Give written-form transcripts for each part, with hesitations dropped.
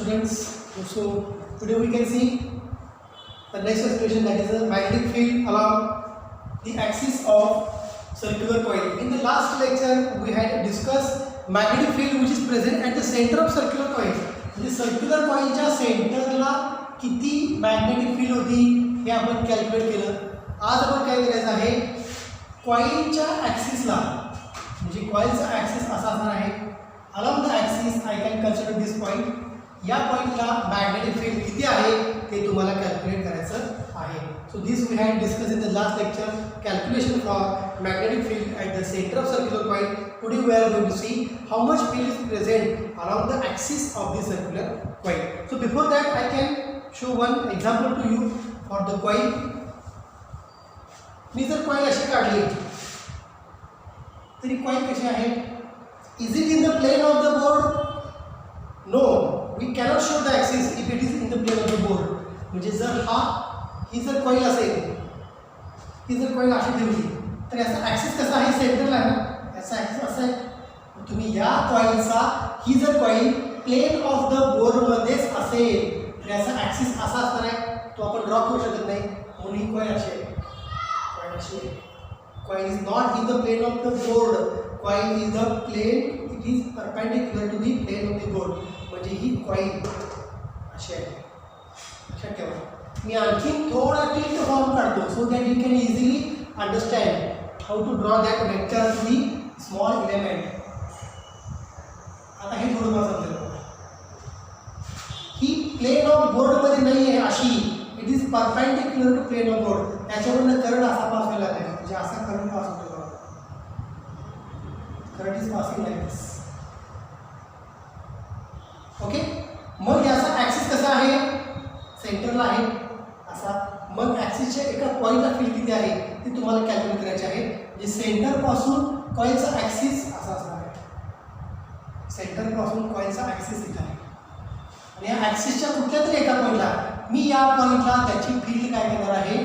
students. So today we can see the next situation, that is a magnetic field along the axis of circular coil. In the last lecture we had discussed magnetic field which is present at the center of circular coil. म्हणजे circular कॉइलच्या सेंटरला किती magnetic field होती हे आपण calculate केलं. आज आपण काय करायचं आहे, कॉइलच्या ॲक्सिसला, म्हणजे कॉइलचा ॲक्सिस असा असणार आहे. Along the axis I can consider this point. या पॉईंटला मॅग्नेटिक फील्ड किती आहे ते तुम्हाला कॅल्क्युलेट करायचं आहे. So this we had discussed in the last lecture, calculation for magnetic field at the center of circular coil. Today we are going to see how much field is present along the axis of the circular coil. So before that I can show one example to you for the coil. मी जर coil अशी काढली तरी coil कशी आहे? Is it in the plane of the board? No, we cannot show the axis if it is in the plane of the board. म्हणजे जर ही जर coil असेल, ही जर coil अशी ठेवली तर याचा ॲक्सिस कसा आहे, सेंटरला आहे ना, याचा ॲक्सिस असा आहे. तुम्ही या कॉइलचा, ही जर कॉइल प्लेन ऑफ द बोर्डमध्येच असेल तर याचा ॲक्सिस असा असणार आहे, तो आपण ड्रॉ करू शकत नाही. म्हणून ही कॉइल अशी आहे, कॉइल अशी आहे. Coil is not in the plane of the board, coil is the plane, it is perpendicular to the plane of the board. म्हणजे ही कॉइल अशी आहे. लक्षात ठेवा. मी आणखी थोडा टिल्ट फॉर्म काढतो so that you can easily understand how to draw that vector to the small element. आता हे थोडं मला समजेल. ही प्लेन ऑफ बोर्ड मध्ये नाही आहे अशी, it is perpendicular to plane of board. त्याच्यावरून करंट असा पास व्हायला आहे, म्हणजे असा करंट पास होतो. Current is passing like this. Okay. मग याचा ॲक्सिस कसा आहे, सेंटरला आहे असा. मग ॲक्सिसच्या एका कॉइलचा फील्ड किती आहे ते तुम्हाला कॅल्क्युलेट करायचे आहे. म्हणजे सेंटर पासून कॉइलचा ॲक्सिस असा असणार आहे. सेंटर पासून कॉइलचा ॲक्सिस इथे आहे आणि या ॲक्सिसच्या कुठल्या तरी एका पॉईंटला मी या पॉईंटला त्याची फील्ड काय करणार आहे,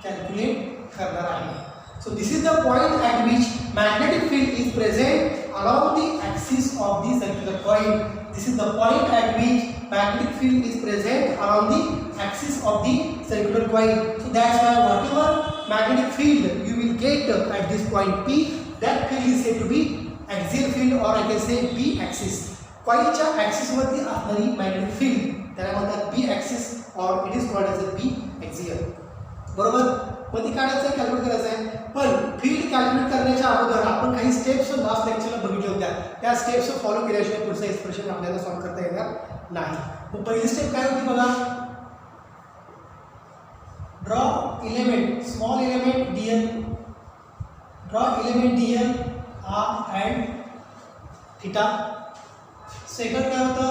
कॅल्क्युलेट करणार आहे. So this is the point at which magnetic field is present along the axis of the circular coil. This is the point at which magnetic field is present along the axis of the circular coil. So that's why whatever magnetic field you will get at this point P, that field is said to be axial field, or I can say B axis. Coilच्या axis वरती असणारी magnetic field त्याला म्हणतात B axis, or it is called as a B axial. बरोबर. मग ती काढायचं आहे, calculate करायचं आहे. पण फील्ड कॅल्क्युलेट करण्याच्या अगोदर आपण काही स्टेप्स लास्ट लेक्चरला बघितल्या होत्या. त्या स्टेप्स फॉलो केल्याशिवाय पुढचं एक्सप्रेशन आपल्याला सॉल्व करता येणार नाही. मग पहिली स्टेप काय होती बघा, draw element, small element dl, draw element dl r and theta. Second काय होतं,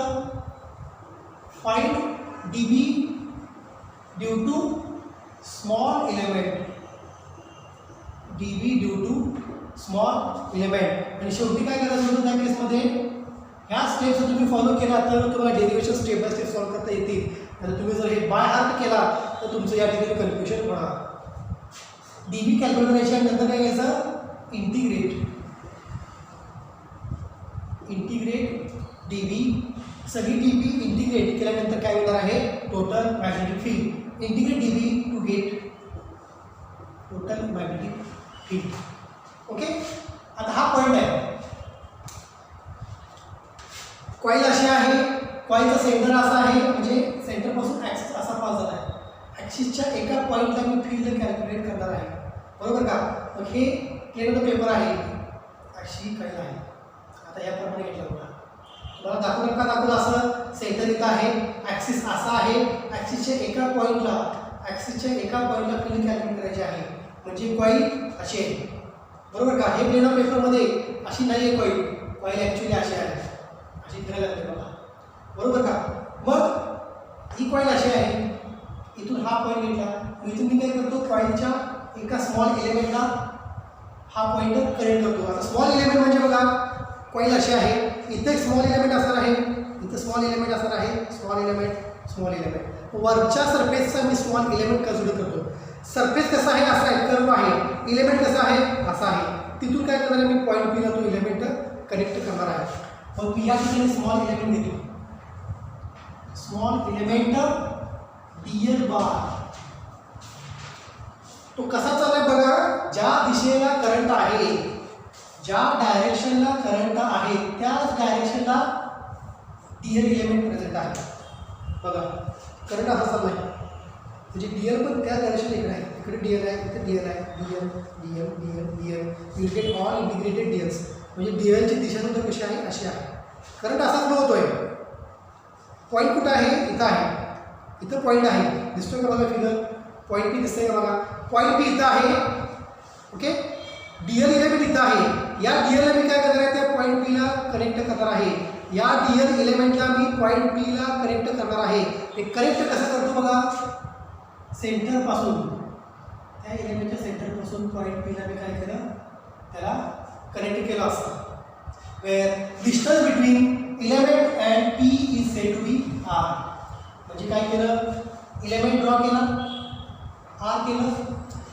find dB due to small element, dB due to small element. आणि शेवटी काय करायचं होतं त्या केसमध्ये, ह्या स्टेप्स तुम्ही फॉलो केला तर तुम्हाला derivation step by step solve करता येतील. आणि तुम्ही जर हे बाय हार्ट केला तर तुमचं या ठिकाणी कन्फ्युजन होणार. dB कॅल्क्युलेट करायची आणि नंतर काय घ्यायचं, इंटिग्रेट dB. सगळी dB इंटिग्रेट केल्यानंतर काय होणार आहे, total magnetic field. Integrate dB to get total magnetic field. Okay. आता हा पॉईंट आहे, कॉइल अशी आहे, कॉइलचा सेंटर असा आहे, म्हणजे सेंटर पासून ॲक्सिस असा पास झाला आहे. ॲक्सिसच्या एका पॉईंटला मी फील्ड कॅल्क्युलेट करणार आहे. बरोबर का. मग हे प्लेन ऑफ पेपर आहे, अशी कॉइल आहे. आता याप्रमाणे घेतलं बघा, मला दाखवू नका दाखवलं असं. सेंटर इथं आहे, ॲक्सिस असा आहे, ॲक्सिसच्या एका पॉईंटला फील्ड कॅल्क्युलेट करायची आहे. म्हणजे कॉइल अशी आहे. बरोबर का. हे प्लेन ऑफ पेपरमध्ये अशी नाही आहे कॉइल, कॉइल ॲक्च्युली अशी आहे, अशी फिरायला लागते बघा. बरोबर का. मग ही कॉइल अशी आहे, इथून हा पॉईंट घेतला, इथून मी काय करतो, कॉइलच्या एका स्मॉल एलिमेंटला हा पॉईंट कनेक्ट करतो. आता स्मॉल एलिमेंट म्हणजे बघा, कॉइल अशी आहे, इथे एक स्मॉल एलिमेंट असणार आहे, इथं स्मॉल एलिमेंट असणार आहे, स्मॉल एलिमेंट. वरच्या सरफेसचा मी स्मॉल एलिमेंट कन्सिडर करतो. सरफेस कसा आहे, असा आहे, कर्व आहे. एलिमेंट कसा आहे, असा आहे. तिथून काय करणार आहे, मी पॉईंट पीला तो एलिमेंट कनेक्ट करणार आहे. मग मी या ठिकाणी स्मॉल एलिमेंट घेतो. स्मॉल एलिमेंट डीएल बार. तो कसा चाललाय बघा, ज्या दिशेला करंट आहे, ज्या डायरेक्शनला करंट आहे त्याच डायरेक्शनला डीएल एलिमेंट प्रेझेंट आहे. बघा करंट असा चाललाय, म्हणजे डीएल पण त्या डायरेक्शनला इकडे आहे, इकडे डीएल आहे, इथे डीएल आहे, DL DL DL DL, you get all integrated DLs. म्हणजे डीएलची दिशा सुद्धा कशी आहे, अशी आहे. करंट असा फ्लो होतोय. पॉईंट कुठं आहे, इथं आहे, इथं पॉईंट आहे, दिसतोय का बघा फिगर, पॉईंट पी दिसतंय का बघा, पॉईंट पी इथं आहे. ओके, डीएल एलिमेंट इथं आहे. या डीएलला मी काय करणार आहे, त्या पॉईंट पीला कनेक्ट करणार आहे. या डीएल एलिमेंटला मी पॉईंट पीला कनेक्ट करणार आहे. ते कनेक्ट कसं करतो बघा, सेंटरपासून, त्या एलिमेंटच्या सेंटरपासून पॉईंट पीला मी काय केलं, त्याला कनेक्ट केलं असतं. Where distance between element and P is said to be R. म्हणजे काय केलं, एलिमेंट ड्रॉ केला, आर केलं,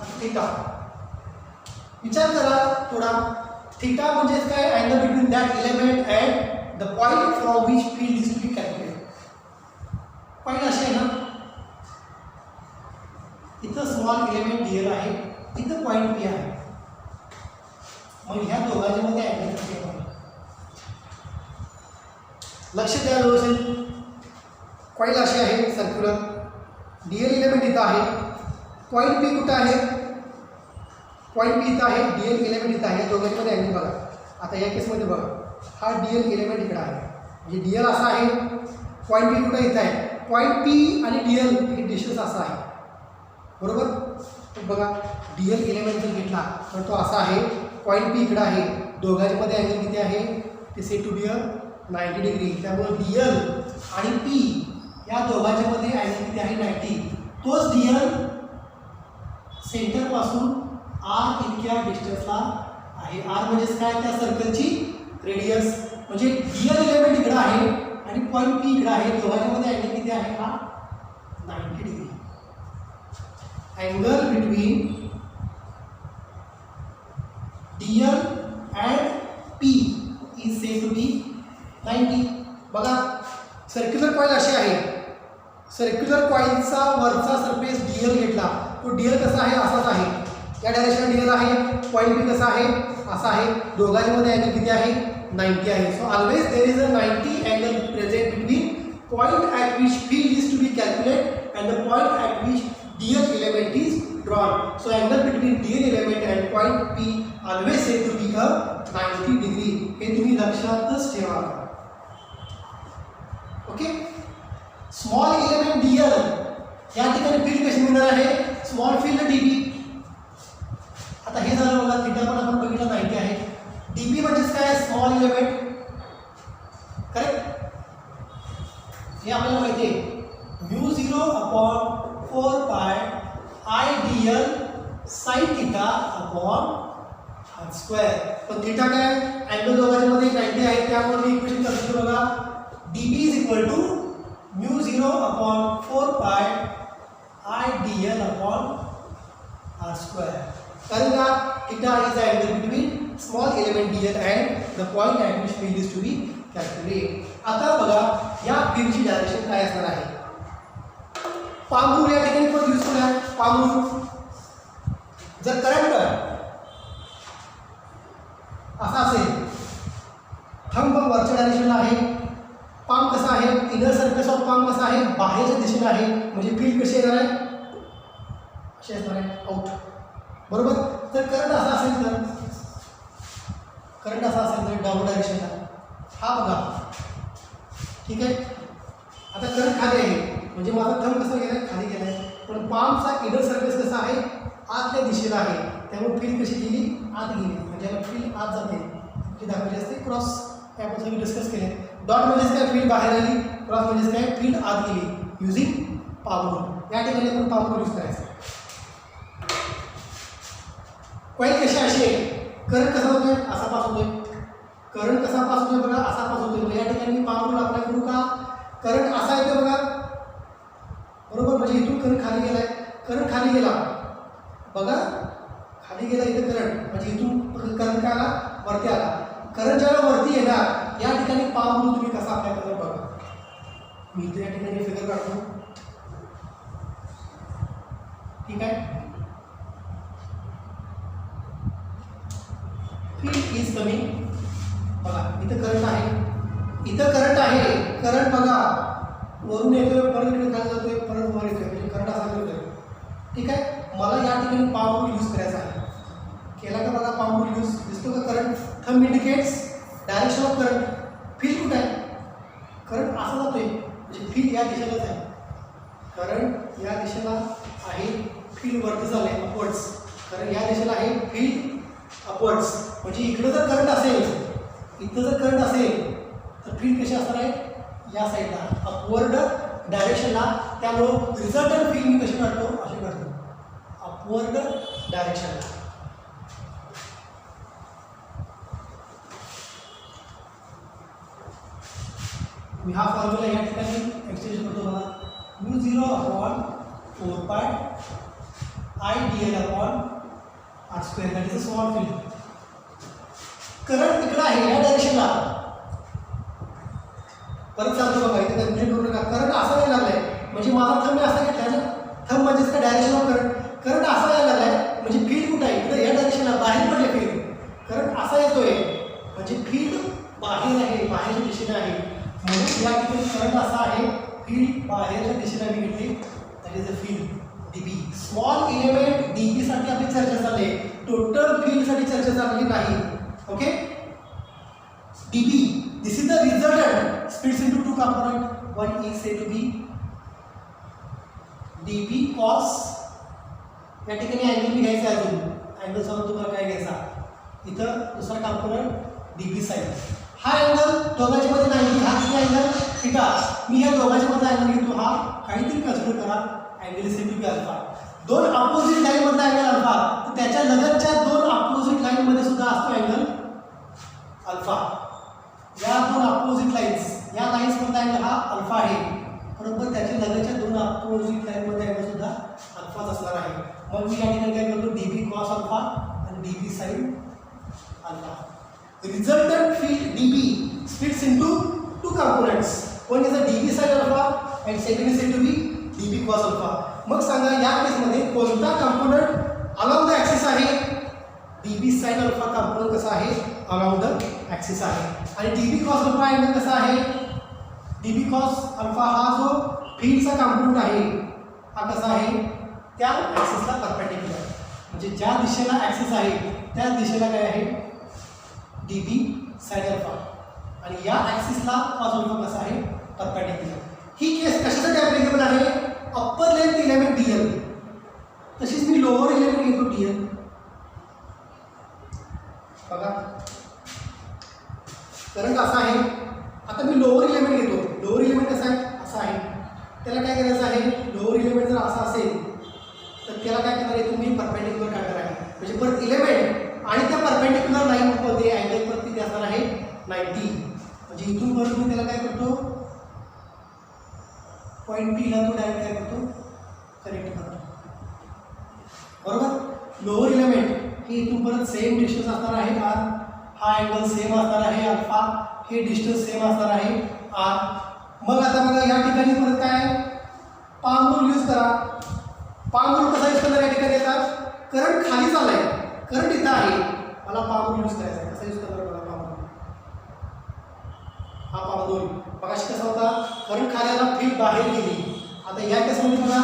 आणि थिटा. विचार करा थोडा, थिटा म्हणजे काय, angle between that element and the point from which field is to be calculated. Point असे आहे ना, इथं स्मॉल एलिमेंट डीएल आहे, इथं पॉईंट पी आहे. मग ह्या दोघांच्या मध्ये अँगल किती आहे, लक्ष द्या व्यवस्थित. कॉईल अशी आहे सर्क्युलर, डीएल एलिमेंट इथं आहे, पॉईंट पी कुठं आहे, पॉईंट पी इथं आहे, डीएल एलिमेंट इथं आहे. दोघांमध्ये अँगल बघा. आता या केसमध्ये बघा, हा डीएल एलिमेंट इकडे आहे, म्हणजे डीएल असा आहे, पॉईंट पी कुठं इथं आहे. पॉईंट पी आणि डीएल हे डिस्टन्स असा आहे, बरोबर. तर बघा डीएल एलिमेंट जर घेतला तर तो असा आहे, पॉईंट पी इकडं आहे, दोघांमध्ये अँगल किती आहे, ते सेट टू बी 90 डिग्री. त्यामुळे डीएल आणि पी या दोघांच्या मध्ये अँगल किती आहे, 90. तोच डीएल सेंटरपासून आर इतक्या डिस्टन्सला आहे. आर म्हणजेच काय, त्या सर्कलची रेडियस. म्हणजे डीएल एलिमेंट इकडं आहे आणि पॉईंट पी इकडं आहे, दोघांच्या मध्ये अँगल किती आहे, हा 90 degree. Angle between DL and P is said to be 90. बघा सर्क्युलर कॉईल अशी आहे, सर्क्युलर कॉईलचा वरचा सरफेस डीएल घेतला, तो डीएल कसा आहे, असाच आहे, या डायरेक्शनला डीएल आहे, पॉईंट पी कसा आहे, असा आहे, दोघांच्या मध्ये अँगल किती आहे, 90 आहे. So always there is a 90 angle present between point at which field is to be calculate and the point at which DL element is drawn. So angle between DL element and point P always said to be 90 degree. हे तुम्ही लक्षातच ठेवा. Okay, small element Diehl, या ठिकाणी field कशी मिळणार आहे, small field dB. आता हे झालं बघा, थिटा पण आपण बघितलं 90 आहे. डीबी म्हणजेच काय, स्मॉल एलिमेंट, करेक्ट. हे आपल्याला माहिती आहे, μ0/4 pi I DL sine theta upon R square. पण थिटा काय, अँगल दोघांच्या मध्ये 90 आहे, त्यामुळे मी इक्वेशन करतो बघा, dB is equal to μ0/4 पाय I dl upon r square. कारण का theta is the angle between small element dl and the point at which field is to be calculated. आता बघा या फील्डची डायरेक्शन काय असणार आहे. पाम रूल या ठिकाणी पण यूज करूया. पाम रूल, जर करंट असा असेल, थंब वरच्या डायरेक्शनला आहे, पाम कसा आहे, इनर सरफेस ऑफ पाम कसा आहे, बाहेरच्या दिशेला आहे, म्हणजे फील्ड कशी येणार आहे, अशी असणार आहे, आउट. बरोबर. तर करंट असा असेल तर, करंट असा असेल तर डाऊन डायरेक्शनला, हा बघा, ठीक आहे. आता करंट खाली आहे, म्हणजे माझा थंब कसा गेलाय, खाली गेलाय, पण पामचा इनर सरफेस कसा आहे, आतल्या दिशेला आहे, त्यामुळे फील्ड कशी गेली, आत गेली, म्हणजे फील्ड आत जाते, ती दाखवली असते क्रॉस. हे आपण सगळी डिस्कस केले. डॉट म्हणजेच काय, फील्ड बाहेर आली, क्रॉस म्हणजेच काय, फील्ड आत गेली, युझिंग पाम रूल. या ठिकाणी आपण पाम रूल यूज करायचं. कॉईल कशी अशी आहे, करंट कसा होतोय, असा पास होतोय, करंट कसा पास होतोय बघा, असा पास होतोय. मग या ठिकाणी मी पाम रूल अप्लाय करू का, करंट असा येतोय बघा, बरोबर, म्हणजे इथून करंट खाली गेलाय, करंट खाली गेला बघा, खाली गेला इथे करंट, म्हणजे इथून करंट काय आला, वरती आला. करंट ज्यावेळेला वरती येणार, या ठिकाणी पाम रूल तुम्ही कसा अप्लाय करणार बघा. मी इथे या ठिकाणी फिगर काढतो, ठीक आहे. फील्ड इज कमिंग, बघा इथं करंट आहे, इथं करंट आहे, करंट बघा वरून येतोय परत इकडे खाली जातोय परत वर येतोय, म्हणजे करंट असा करतोय, ठीक आहे. मला या ठिकाणी पाम रूल यूज करायचा आहे, केला का बघा पाम रूल यूज, दिसतो का current, thumb indicates direction of current. Field कुठे आहे, करंट असा जातोय म्हणजे फील्ड या दिशेलाच आहे, करंट या दिशेला आहे, फील्ड वरती झालंय अपवर्ड्स, कारण या दिशेला आहे फील्ड अपवर्ड्स, म्हणजे इकडं जर करंट असेल, इथं जर करंट असेल तर फील्ड कशी असणार आहे, या साईडला अपवर्ड डायरेक्शनला. त्यामुळं रिझल्टंट फील्ड मी कशी काढतो, अशी काढतो अपवर्ड डायरेक्शनला. मी हा फॉर्म्युला या ठिकाणी एक्सटेंशन करतो बघा, μ0/4πIdl/r², that is a small field. Current इकडे आहे या डायरेक्शनला, परत सांगतो बघा इथे कन्फ्युजन करू नका, करंट असा यायला लागलाय म्हणजे माझा थंब मी असा घेतला ना, थंब म्हणजेच का डायरेक्शन ऑफ करंट, करंट असा यायला लागलाय म्हणजे फील्ड कुठे आहे, इकडे या डायरेक्शनला बाहेर पडले फील्ड, करंट असा येतोय म्हणजे फील्ड बाहेर आहे, बाहेरच्या दिशेने आहे, म्हणून या ठिकाणी करंट असा आहे, फील्ड बाहेरच्या दिशेने मी घेतली, that is a field dB. Small element dB साठी आपली चर्चा चालली आहे, टोटल फील्ड साठी चर्चा चालली नाही. Okay, dB, this is the resultant splits into two component, one is said to be dB cos, या ठिकाणी अँगल मी घ्यायचा आहे, अजून अँगल समोर तुम्हाला काय घ्यायचा, इथं दुसरा कॉम्पोनंट डीबी साईड. हा अँगल दोघांच्या मध्ये नाही, हा किती अँगल थिटा, मी ह्या दोघांच्या मध्ये अँगल घेतो, हा काहीतरी कन्सिडर करा, angle is said to be alpha. दोन अपोजिट लाईन मधला अँगल अल्फा, तर त्याच्या लगतच्या दोन अपोजिट लाईन मध्ये सुद्धा असतो अँगल अल्फा. या दोन अपोजिट लाईन्स, या लाईन्स मधला अँगल हा अल्फा आहे, बरोबर, त्याच्या लगतच्या दोन अपोजिट लाईन मध्ये अँगल सुद्धा अल्फाच असणार आहे. मग मी या ठिकाणी काय करतो, डीबी कॉस अल्फा आणि dB sine alpha. Resultant field dB splits into two components, one is a dB sin alpha and second is said to be dB cos alpha. मग सांगा या केसमध्ये कोणता कंपोनंट along the axis आहे, dB sin alpha component कसा आहे, along the axis आहे, आणि dB cos alpha अँगल कसा आहे, dB cos alpha हा जो फील्डचा कंपोनंट आहे हा कसा आहे, त्या ॲक्सिसला परपेंडिक्युलर, म्हणजे ज्या दिशेला ॲक्सिस आहे त्या दिशेला काय आहे, dB sin alpha, आणि या ॲक्सिसला cos alpha कसा आहे, परपेंडिक्युलर. ही केस कशासाठी ॲप्लिकेबल आहे, अप्पर लेंथ इलेमेंट DL, तशीच मी लोअर इलेमेंट घेतो DL. बघा करंट असा आहे, आता मी लोअर इलेमेंट घेतो, लोअर इलेमेंट कसा आहे, असा आहे, त्याला काय करायचं आहे, लोअर इलेमेंट जर असा असेल तर त्याला काय करणार आहे, तुम्ही परपेंडिक्युलर काढणार आहे, म्हणजे परत इलेमेंट आणि त्या परपेंडिक्युलर लाईनमध्ये अँगल परत किती असणार आहे, 90, म्हणजे इथून परत मी त्याला काय करतो, पॉईंट पीला तो डायरेक्ट काय करतो, कनेक्ट करतो, बरोबर. लोअर इलेमेंट हे इथून परत सेम डिस्टन्स असणार आहे आर, हा अँगल सेम असणार आहे अल्फा, हे डिस्टन्स सेम असणार आहे आर. मग आता बघा या ठिकाणी परत काय, पाम रूल यूज करा. पाम रूल कसा यूज करणार या ठिकाणी, येतात करंट खाली चाललाय, करंट इथं आहे, मला पाम रूल यूज करायचा आहे, कसा यूज करणार बघा पाम रूल, हा पाम रूल बघाशी कसा होता, करंट खाली आला, फील्ड बाहेर गेली. आता या केसमध्ये बघा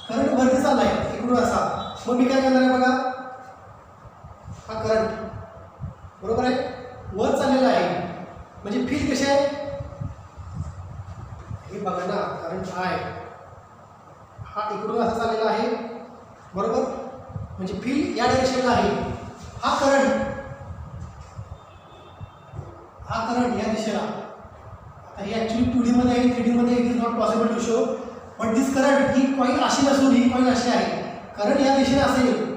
करंट वरती चाललाय इकडून असा, मग मी काय करणार आहे बघा, हा करंट बरोबर आहे वर चाललेला आहे, म्हणजे फील्ड कशी आहे, हे बघा ना, करंट आहे हा इकडून असा चाललेला आहे, बरोबर, म्हणजे फील्ड या डायरेक्शनला आहे. हा करंट या दिशेला, आता हे ॲक्च्युली 2D मध्ये आहे, 3D मध्ये it is not possible to show, but this current, ही कॉइन अशी नसून ही कॉइन अशी आहे, करंट या दिशेने असेल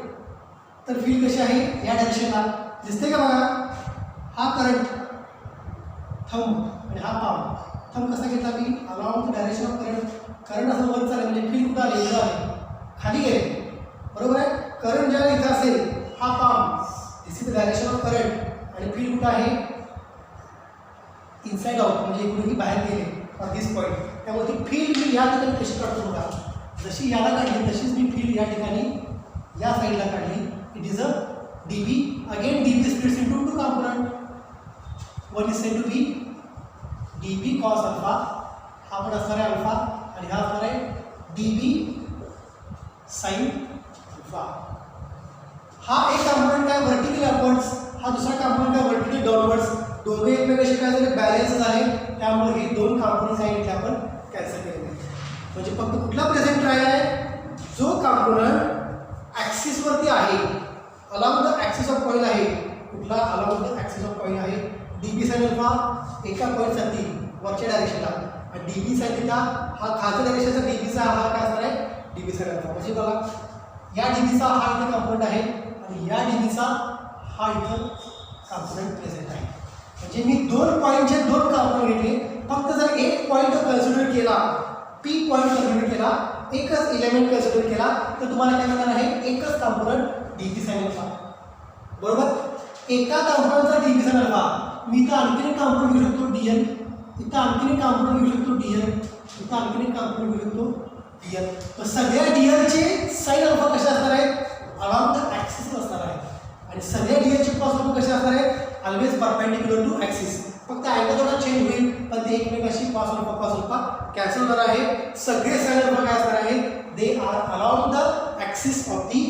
तर फील्ड कशी आहे, या डायरेक्शनला दिसते का बघा. हा करंट थंब आणि हा पाम, थंब कसा घेतला मी, along the direction of current, current असं वर चालेल म्हणजे फील्ड कुठं आले, इथं आले, खाली गेले, बरोबर आहे. करंट ज्याला इथं असेल, हा palm, this is the direction of current, आणि फील्ड कुठं आहे, इनसाइड आउट, म्हणजे इकडूनही बाहेर गेले, ऑर दिस पॉईंट, त्यामुळे ती फील्ड मी या ठिकाणी कशी काढतो बघा, जशी याला काढली तशीच मी फील्ड या ठिकाणी या साईडला काढली. It is a dB. Again dB splits into two component. One is said to be dB cos alpha, हा पण असणार आहे अल्फा, आणि हा असणार आहे dB sin alpha. हा एक कॉम्पोनंट काय व्हर्टिकल अपवर्ड्स, हा दुसरा कॉम्पोनंट काय व्हर्टिकल डाउनवर्ड्स. दोघे एकमेकांशी काय झाले, बॅलन्स झाले. त्यामुळे हे दोन कॉम्पोनंट सांगितले आपण कॅन्सल केले. म्हणजे फक्त कुठला प्रेझेंट राहिला आहे, जो कॉम्पोनंट ॲक्सिस वरती आहे, along the axis of coil आहे. कुठला along the axis of coil आहे, dB sin alpha एका पॉईंटसाठी वरच्या डायरेक्शनला, आणि dB sin theta हा खालच्या डायरेक्शनचा dBचा हा काय असणार आहे, dB sin alpha. म्हणजे बघा या dBचा हा इथे कॉम्पोनंट आहे आणि या dBचा हा इथं कॉम्पोनंट प्रेझेंट आहे. म्हणजे मी दोन पॉईंटचे दोन कॉम्पोनंट घेतले. फक्त जर एक पॉईंट कन्सिडर केला, P पॉईंट कन्सिडर केला, एकच एलिमेंट कन्सिडर केला, तर तुम्हाला काय मिळणार आहे, एकच कॉम्पोनंट dB sin alpha. बरोबर, एका कॉम्पोनंटचा dB sin alpha. मी इथं आणखीन एक कॉम्पोनंट घेऊ शकतो dl, इथं आणखीन एक कॉम्पोनंट घेऊ शकतो dl, इथं आणखीन एक कॉम्पोनंट घेऊ शकतो dl. तर सगळ्या dl चे sin alpha कसे असणार आहेत, अलॉंग द ॲक्सिस असणार आहे. आणि सगळ्या dl चे cos alpha कसे असणार आहेत, ऑलवेज परपेंडिक्युलर टू ॲक्सिस. फक्त अँगल थोडा चेंज होईल, पण ते एकमेकांशी cos alpha कॅन्सल होणार आहे. सगळे sin alpha काय असणार आहेत, they are along the axis of the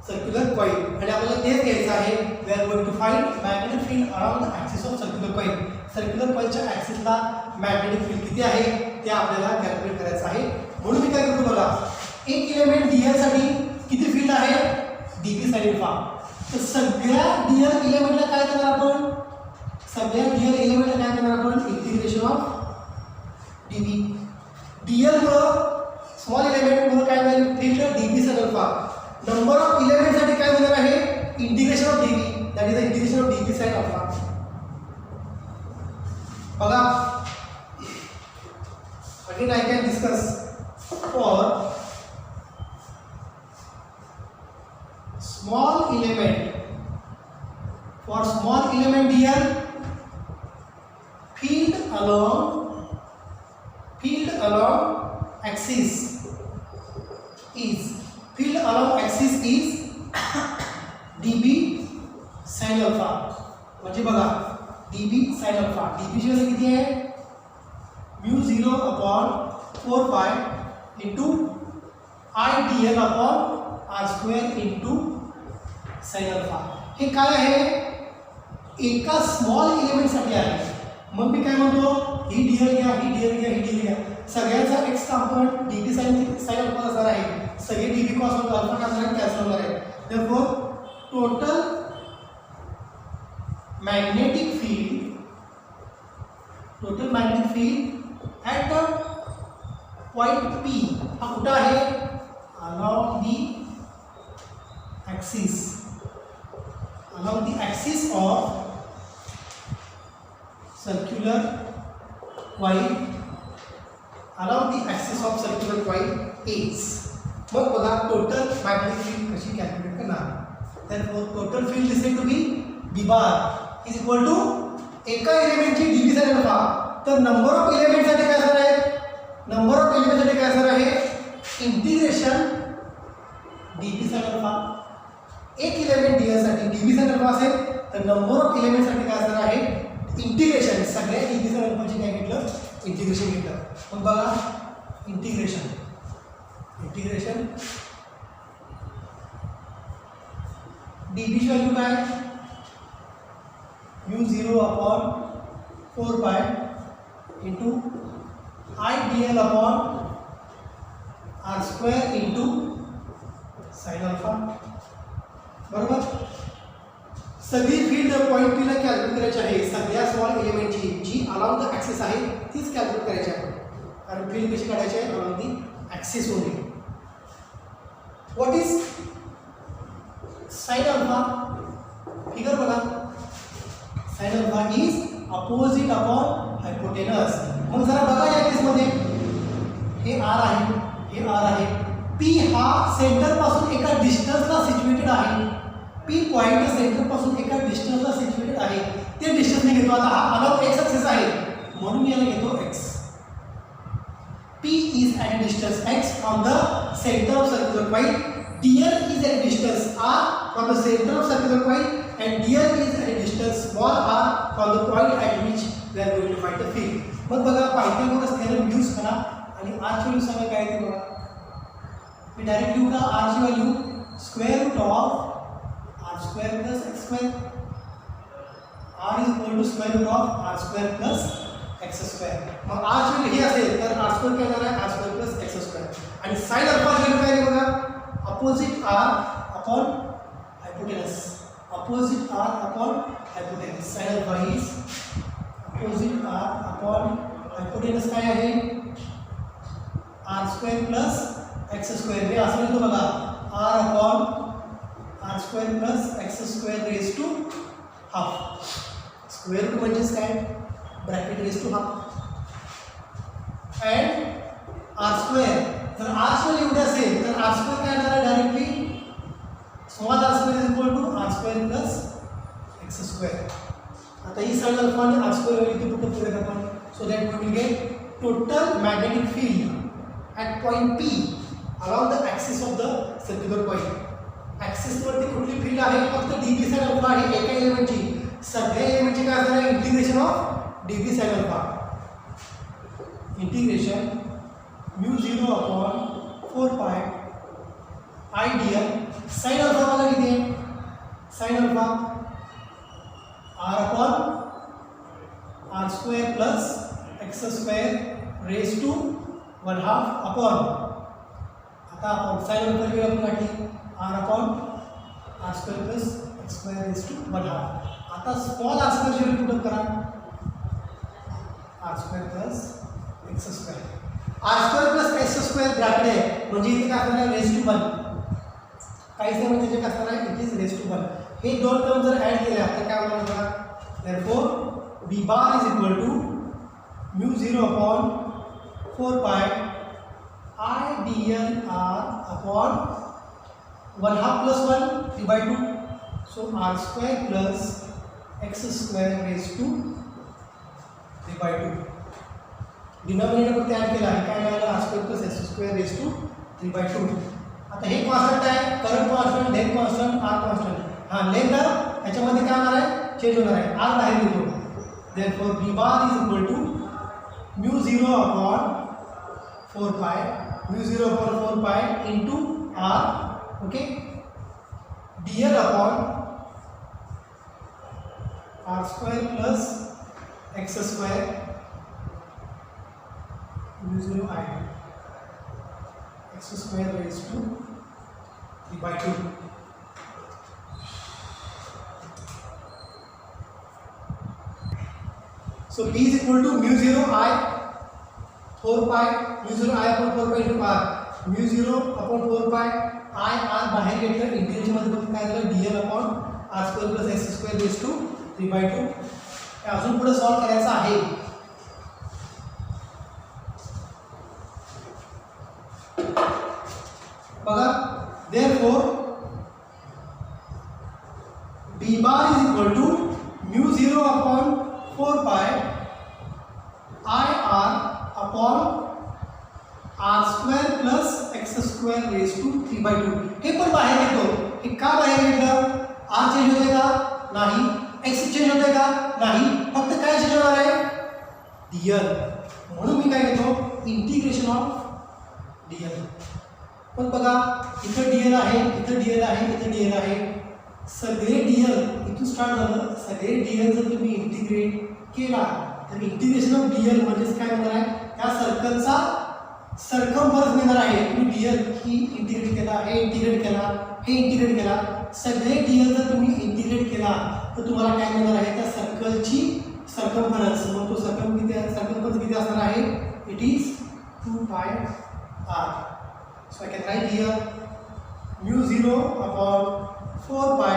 circular coil. आणि आपल्याला तेच घ्यायचं आहे. We are going to find magnetic field around the axis of circular coil. Circular कॉईलच्या ॲक्सिसला मॅग्नेटिक फील्ड किती आहे ते आपल्याला कॅल्क्युलेट करायचं आहे. म्हणून मी काय करतो बघा, एक इलेमेंट dl साठी किती फील्ड आहे, dB sin alpha. तर सगळ्या dl इलेमेंटला काय करणार आपण, सगळ्या dl इलेमेंटला काय करणार आपण, इंटिग्रेशन ऑफ dB. dl मुळे स्मॉल इलेमेंट मुळे काय मिळेल, field dB sin alpha. Number of element साठी काय होणार आहे, integration of dB, that is the integration of dB sin alpha. बघा again I can discuss for small element, for small element dl, field along axis is, field along axis is dB sin alpha. म्हणजे बघा dB sin alpha, dB ची value किती आहे, μ0 upon 4 pi into I dl upon r² into sin alpha. हे काय आहे, एका small इलेमेंटसाठी आहे. मग मी काय म्हणतो, ही dl घ्या, ही dl घ्या, ही dl घ्या, सगळ्याचा x component dB sin alpha असणार आहे. सगळे dB cos alpha का असणार, कॅन्सल होणार आहे. therefore total magnetic field at the point P हा कुठं आहे, along the axis of circular coil, along the axis of circular coil is. मग बघा टोटल मॅग्नेटिक फील्ड कशी कॅल्क्युलेट करणार. therefore total field is said to be b bar is equal to एका एलिमेंटची dB sin alpha. तर number of element साठी काय असणार आहे, नंबर ऑफ एलिमेंट साठी काय असणार आहे, इंटिग्रेशन dB sin alpha. एक एलिमेंट dl साठी dB sin alpha असेल, तर नंबर ऑफ एलिमेंट साठी काय असणार आहे, इंटिग्रेशन. सगळ्या dB sin alpha ची काय घेतलं, इंटिग्रेशन घेतलं. मग बघा इंटिग्रेशन dB ची व्हॅल्यू काय, μ0 upon 4 pi into I dl upon r² into sin alpha. बरोबर, सगळी फील्ड पॉईंट P ला कॅल्क्युलेट करायची आहे. सगळ्या स्मॉल एलिमेंटची जी अलॉंग द ॲक्सिस आहे तीच कॅल्क्युलेट करायची आहे. कारण फील्ड कशी काढायची आहे, along the axis only. What is sin alpha, figure बघा, sin alpha is opposite upon hypotenuse. मग जरा बघा या केसमध्ये हे r आहे, हे r आहे. P हा सेंटर पासून एका डिस्टन्सला सिच्युएटेड आहे. P पॉइंट सेंटर पासून एका डिस्टन्सला सिच्युएटेड आहे. ते डिस्टन्स मी घेतो. आता हा अलॉंग x ॲक्सिस आहे म्हणून याला घेतो x. P is at a distance x from the center of circular coil, dl is at a distance r from the center of circular coil, and dl is at a distance small r from the point at which we are going to find the field. मग बघा Pythagoras theorem use करा आणि r ची value सांगा काय ते बघा. मी direct लिहू का r ची value square root of r square plus x square. r is equal to square root of r square plus x square. मग r ची व्हॅल्यू ही असेल तर r स्क्वेअर काय येणार आहे r square plus x square. आणि sin अल्फा ची व्हॅल्यू काय आहे बघा opposite r upon hypotenuse. Opposite r upon hypotenuse. sin alpha is opposite r upon hypotenuse काय आहे r square plus x square. हे असं लिहितो बघा r upon r square plus x square raise to half. Square root म्हणजेच काय bracket raise to half. And r square जर r square एवढे असेल तर r स्क्वेअर काय येणार आहे directly small r square is equal to r square plus x square. आता ही sin अल्फा आणि r स्क्वेअर व्हॅल्यू इथे पुट करूया आपण. So that we will get total magnetic field at point P along the axis of the circular coil. Axis वरती कुठली field आहे फक्त dB sin अल्फा आहे एका एलिमेंटची. सगळ्या एलिमेंटची काय असणार आहे integration of dB sin alpha. Integration μ0 upon 4 pi I dl. sin alpha मला किती आहे sin alpha r upon r square plus x square raise to 1/2 upon. आता आपण sin अल्फा ची व्हॅल्यू काढली r upon r square plus x square raise to 1/2. आता small r square ची value put करा r square plus x square. r square plus x square bracket आहे म्हणजे इथे काय असणार आहे रेज टू 1. काहीच नाही म्हणजे काय असणार आहे इट इज रेज टू 1. हे दोन टर्म जर ऍड केल्या तर काय होणार बघा. Therefore b bar is equal to μ0 upon 4 pi I dl r upon 1/2 plus 1 3 by 2. So r square plus x square raised to 3 by 2. Denominator मध्ये ऍड केला आहे काय मिळालं r square plus x square raised to 3 by 2. आता हे constant आहे current constant length constant r constant. हां length याच्यामध्ये काय होणार आहे चेंज होणार आहे r बाहेर निघतो. Therefore b bar is equal to μ0 upon 4 pi μ0 upon 4 pi into r, okay, dl upon r square plus x square μ0 I x square raised to 3 by 2. So b is equal to μ0 I 4 pi μ0 I upon 4 pi into r μ0 upon 4 pi I r बाहेर घेतलं integration मध्ये फक्त काय झालं dl upon r square plus x square raised to 3 by 2. हे अजून पुढे solve करायचं आहे. बघा therefore b bar is equal to μ0 upon 4 pi I r upon r square plus x square raise to 3 by 2. हे पण बाहेर घेतो. हे का बाहेर घेतलं r चेंज होते का नाही x चेंज होते का नाही फक्त काय चेंज होणार आहे dl. म्हणून मी काय घेतो इंटिग्रेशन ऑफ dl. पण बघा इथं dl आहे इथं dl आहे इथं dl आहे सगळे dl इथून स्टार्ट झालं. सगळे dl जर तुम्ही इंटिग्रेट केला तर इंटिग्रेशन ऑफ dl म्हणजेच काय होणार आहे त्या सर्कलचा सर्कम्फरन्स मिळणार आहे. तुम्ही dl ही इंटिग्रेट केला हे इंटिग्रेट केला हे इंटिग्रेट केला सगळे dl जर तुम्ही इंटिग्रेट केला तर तुम्हाला काय मिळणार आहे त्या सर्कलची सर्कम्फरन्स. मग तो सर्कम्फरन्स किती असणार आहे it is 2 pi r. So I can write here μ0 upon 4 pi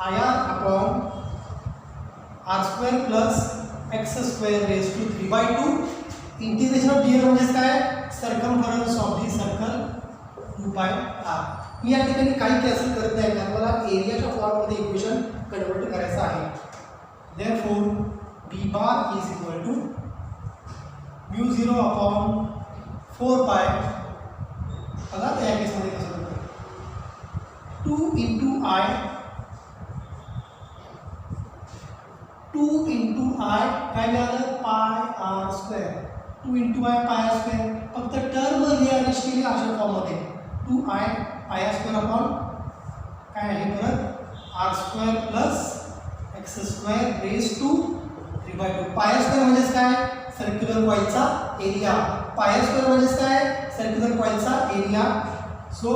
ir upon r square plus x square raise to 3 by 2. Integration of dl म्हणजे काय circumference of the circle 2 pi r. मी या ठिकाणी काही cancel करत नाही कारण मला एरियाच्या फॉर्ममध्ये इक्वेशन कन्वर्ट करायचं आहे. Therefore b bar is equal to μ0 upon 4 pi. बघा त्या केसमध्ये कसं होतं 2 इंटू आय 2 इंटू आय काय मिळालं pi r square 2 into I pi r square. फक्त टर्म लिहा अरेंज केली अशा फॉर्ममध्ये 2 I pi r square upon काय आहे परत r square plus x square raise to 3/2. Pi r square म्हणजेच काय सर्क्युलर कॉइलचा एरिया. पाय आर स्क्वेअर म्हणजेच काय सर्क्युलर कॉइलचा area. So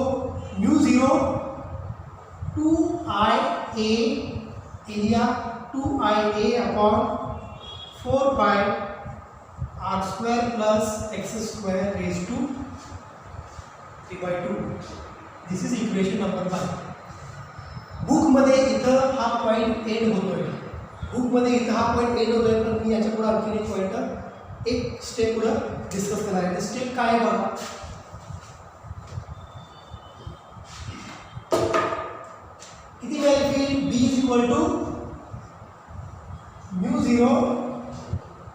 μ0 2ia area 2ia upon 4 pi r square plus x square raise to 3/2. This is equation number 1. बुकमध्ये इथं हा point end होतोय. बुकमध्ये इथं हा पॉईंट एंड होतोय पण मी याच्या पुढे आणखी एक पॉईंट एक स्टेप पुढे डिस्कस करणार आहे. स्टेप काय आहे बघा. किती मिळेल field B is equal to μ0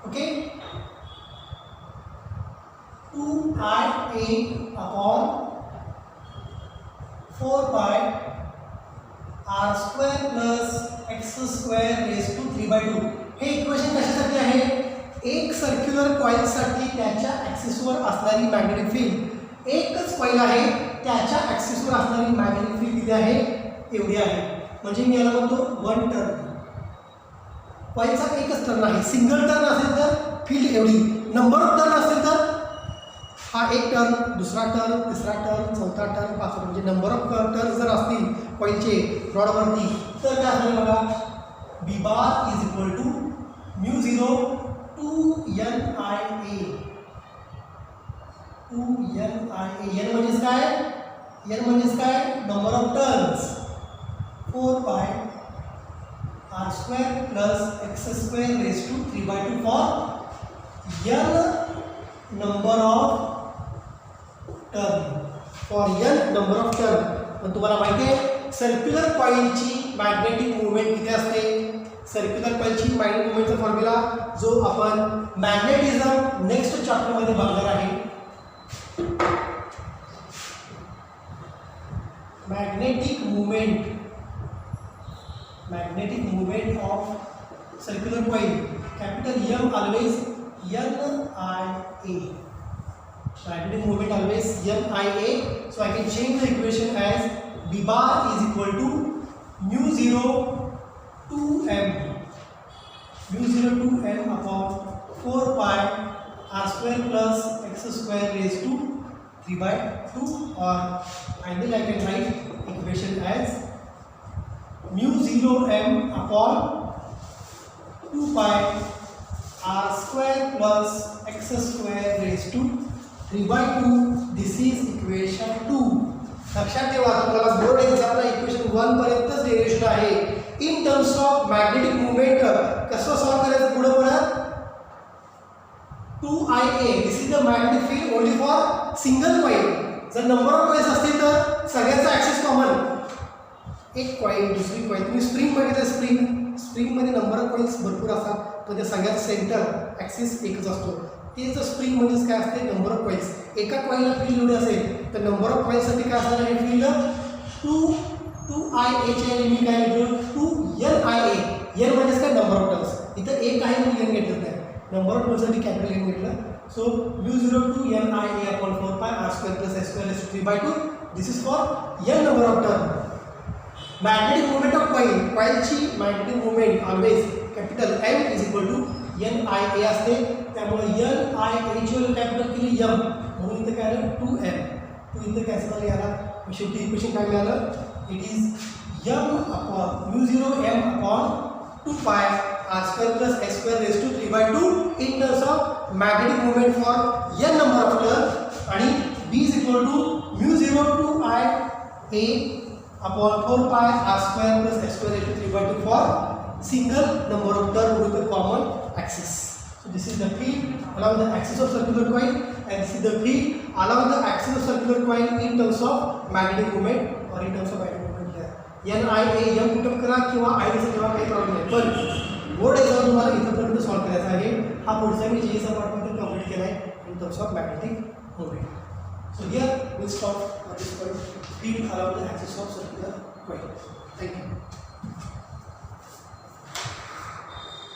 okay 2ia upon 4 pi r square plus x square raise to 3/2. हे इक्वेशन कशासाठी आहे एक सर्क्युलर कॉइलसाठी त्याच्या ॲक्सिसवर असणारी मॅग्नेटिक फील्ड एकच कॉइल आहे त्याच्या ॲक्सिसवर असणारी मॅग्नेटिक फील्ड किती आहे एवढी आहे. म्हणजे मी याला म्हणतो 1 टर्न. कॉइलचा एकच टर्न आहे. सिंगल टर्न असेल तर फील्ड एवढी. नंबर ऑफ टर्न असेल तर हा एक टर्न दुसरा टर्न तिसरा टर्न चौथा टर्न पाचवा. म्हणजे नंबर ऑफ टर्न जर असतील कॉइलचे रॉडवरती तर काय असणार बघा B bar is equal to μ0 2nia 2nia. n म्हणजेच काय n म्हणजेच काय number of turns 4 pi r square plus x square raise to 3/2 for n number of turn. For n number of turn. पण तुम्हाला माहिती आहे सर्क्युलर कॉइलची मॅग्नेटिक मुवमेंट किती असते. सर्क्युलर कॉइलची मॅग्नेटिक मुवमेंटचा फॉर्म्युला जो आपण मॅग्नेटिझम नेक्स्ट चॅप्टरमध्ये बघणार आहे. Magnetic moment of circular coil capital M always NIA. Magnetic moment always NIA. So I can change the equation as B bar is equal to μ0 2m upon 4 pi r square plus x square raised to 3/2. Or ideally I can write equation as μ0m upon 2 pi r square plus x square raised to 3/2. This is equation 2. लक्षात ठेवा तुम्हाला board एक्झामला equation 1 पर्यंतच derivation आहे. In terms of magnetic movement कसं solve करायचं पुढे परत 2ia this is the magnetic field only for single coil. जर नंबर ऑफ कॉइल्स असतील तर सगळ्यांचा ऍक्सिस कॉमन. एक कॉइल दुसरी कॉइल तुम्ही स्प्रिंग बघितलं स्प्रिंगमध्ये नंबर ऑफ कॉइल्स भरपूर असतात पण त्या सगळ्यात सेंटर ॲक्सिस एकच असतो. तेच स्प्रिंग म्हणजेच काय असते नंबर ऑफ कॉइल्स. एका कॉइलला फील्ड एवढी असेल तर नंबर ऑफ कॉइल्ससाठी काय असणार आहे फील्ड 2ia च्या मी काय घेतो 2nia. n म्हणजेच काय नंबर ऑफ टर्न्स. इथं एक आहे म्हणून n घेतलं नाही. नंबर ऑफ टर्न्ससाठी कॅपिटल n घेतलं. So μ0 2nia upon 4 pi r square plus s square raised to 3/2. This is for n number of turn. Magnetic moment of कॉइलची magnetic moment always capital M is equal to NIA असते. त्यामुळे NIA ची value capital केली M म्हणून इथे काय आलं 2m. 2 इथे कॅन्सल झालं याला. शेवटी इक्वेशन काय मिळालं it is m upon μ0 m upon 2 pi r square plus s square raised to 3/2 in terms of magnetic moment for n number of turns. आणि b is equal to μ0 2ia upon 4 pi r square plus s square raised to 3/2 for single number of turns with a common axis. So this is the field along the axis of circular coil and this is the field along the axis of circular coil in terms of magnetic moment or in terms of magnetic moment here. NIA M put up करा किंवा I दिसेल तेव्हा काही problem नाही. पण board exam तुम्हाला इथपर्यंत solve करायचा आहे. हा पुढचा मी जे पार्टमध्ये कंप्लीट केला आहे in terms of magnetic moment. So here will stop at this point, field around the axis of circular coil. Thank you.